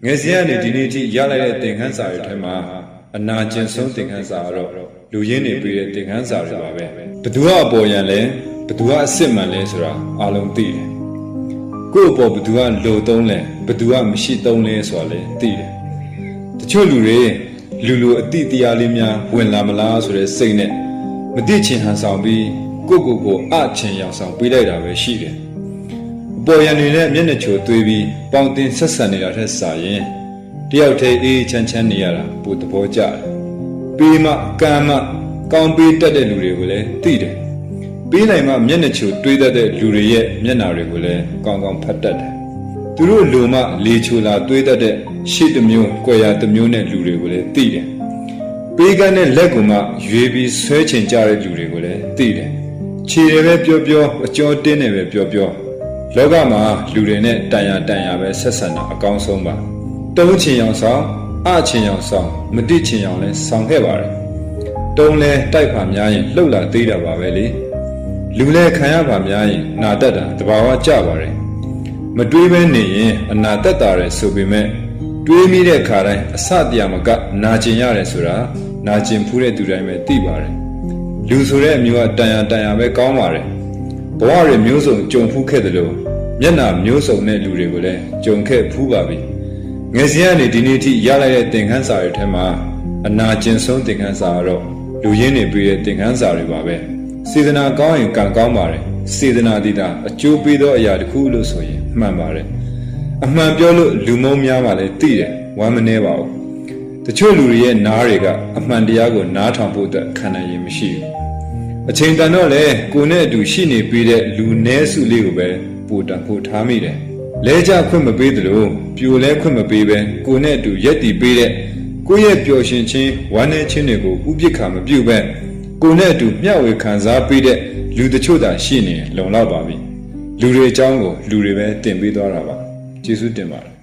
ငယ်စဉ်ကနေဒီနေ့ထိရလိုက်တဲ့သင်ခန်းစာတွေထဲမှာအနာကျင်ဆုံးသင်ခန်းစာကတော့လူရင်းနေပြီးတဲ့သင်ခန်းစာတွေပါပဲဘသူကအပေါ်ရန်လဲဘသူကအစ်စ်မှန်လဲဆိုတာအားလုံးသိတယ်ကိုယ့်အပေါ်ဘသူကလိုသုံးလဲဘသူကမရှိသုံးလဲဆိုတာလည်းသိတယ်တချို့လူတွေလူအတိတရားလေးများဝင်လာမလားဆိုတဲ့စိတ်နဲ့မသိချင်ဟန်ဆောင်ပြီးကိုအချင်ရောက်ဆောင်ပေးလိုက်တာပဲရှိတယ်အပေါ်ရန်တွေနဲ့မျက်နှာချိုသွေးပြီးပေါင်းတင်ဆက်ဆံနေတာထက်စာရင်တယောက်တည်းအေးချမ်းနေရတာပိုသဘောကျတယ်ပေးမှကံမှကောင်းပေးတတ်တဲ့လူတွေကိုလည်းသိတယ်ပေးနိုင်မှမျက်နှာချိုတွေးတတ်တဲ့လူတွေရဲ့မျက်နှာတွေကိုလည်းကောင်းဖတ်တတ်တယ်သူတို့လိုမှလေချိုလာတွေးတတ်တဲ့ရှေ့တစ်မျိုး၊ကွယ်ရာတစ်မျိုးနဲ့လူတွေကိုလည်းသိတယ်ပေးကမ်းတဲ့လက်ကူမှရွေးပြီးဆွဲချင်ကြတဲ့လူတွေကိုလည်းသိတယ်ခြေတွေပဲပြောအကျော်တင်းတယ်ပဲပြောလောကမှာလူတွေနဲ့တန်ရာပဲဆက်ဆံတာအကောင်းဆုံးပါတုံးချင်အောင်ဆောင်အချင်အောင်ဆောင်မတိချင်အောင်လဲဆောင်ခဲ့ပါတယ်တုံးလဲတိုက်ပါများရင်လှုပ်လာသေးတာပါပဲလေလူလဲခံရပါများရင်နာတတ်တာတဘာဝကြပါတယ်မတွေးဘဲနေရင်အနာတတ်တာရယ်ဆိုပေမဲ့တွေးမိတဲ့ခါတိုင်းအစတရားမကနာကျင်ရတယ်ဆိုတာနာကျင်ဖူးတဲ့သူတိုင်းပဲသိပါတယ်လူဆိုတဲ့အမျိုးကတန်ရာပဲကောင်းပါတယ်ဘဝတွေမျိုးစုံကြုံဖူးခဲ့တယ်လို့မျက်နှာမျိုးစုံတဲ့လူတွေကိုလည်းကြုံခဲ့ဖူးပါပြီငယ်စဉ်ကနေဒီနေ့ထိရလိုက်တဲ့သင်ခန်းစာတွေထဲမှာအနာကျင်ဆုံးသင်ခန်းစာကတော့လူရင်းနေပြီးတဲ့သင်ခန်းစာတွေပါပဲစေတနာကောင်းရင်ကံကောင်းပါတယ်စေတနာတည်တာအကျိုးပေးသောအရာတစ်ခုလို့ဆိုရင်မှန်ပါတယ်အမှန်ပြောလို့လူမုန်းများပါလေသိတယ်ဝမ်းမနှဲပါဘူးတချို့လူတွေရဲ့နားတွေကအမှန်တရားကိုနားထောင်ဖို့အတွက်ခံနိုင်ရင်မရှိဘူးအချိန်တန်တော့လေကိုနဲ့အတူရှိနေပြီးတဲ့လူနည်းစုလေးကိုပဲပိုတန်ဖို့ထားမိတယ်လဲကြခွင့်မပေးသလိုပြိုလဲခွင့်မပေးပဲကိုနဲ့အတူရက်တည်ပေးတဲ့ကိုရဲ့ပျော်ရွှင်ခြင်းဝမ်းနည်းခြင်းတွေကိုဥပိ္ပခာမပြုတ်ပဲကိုနဲ့အတူမျှဝေခံစားပေးတဲ့လူတချို့သာရှိနေလုံလောက်ပါပြီလူတွေအကြောင်းကိုလူတွေပဲတင်ပေးသွားတာပါကျေးဇူးတင်ပါတယ်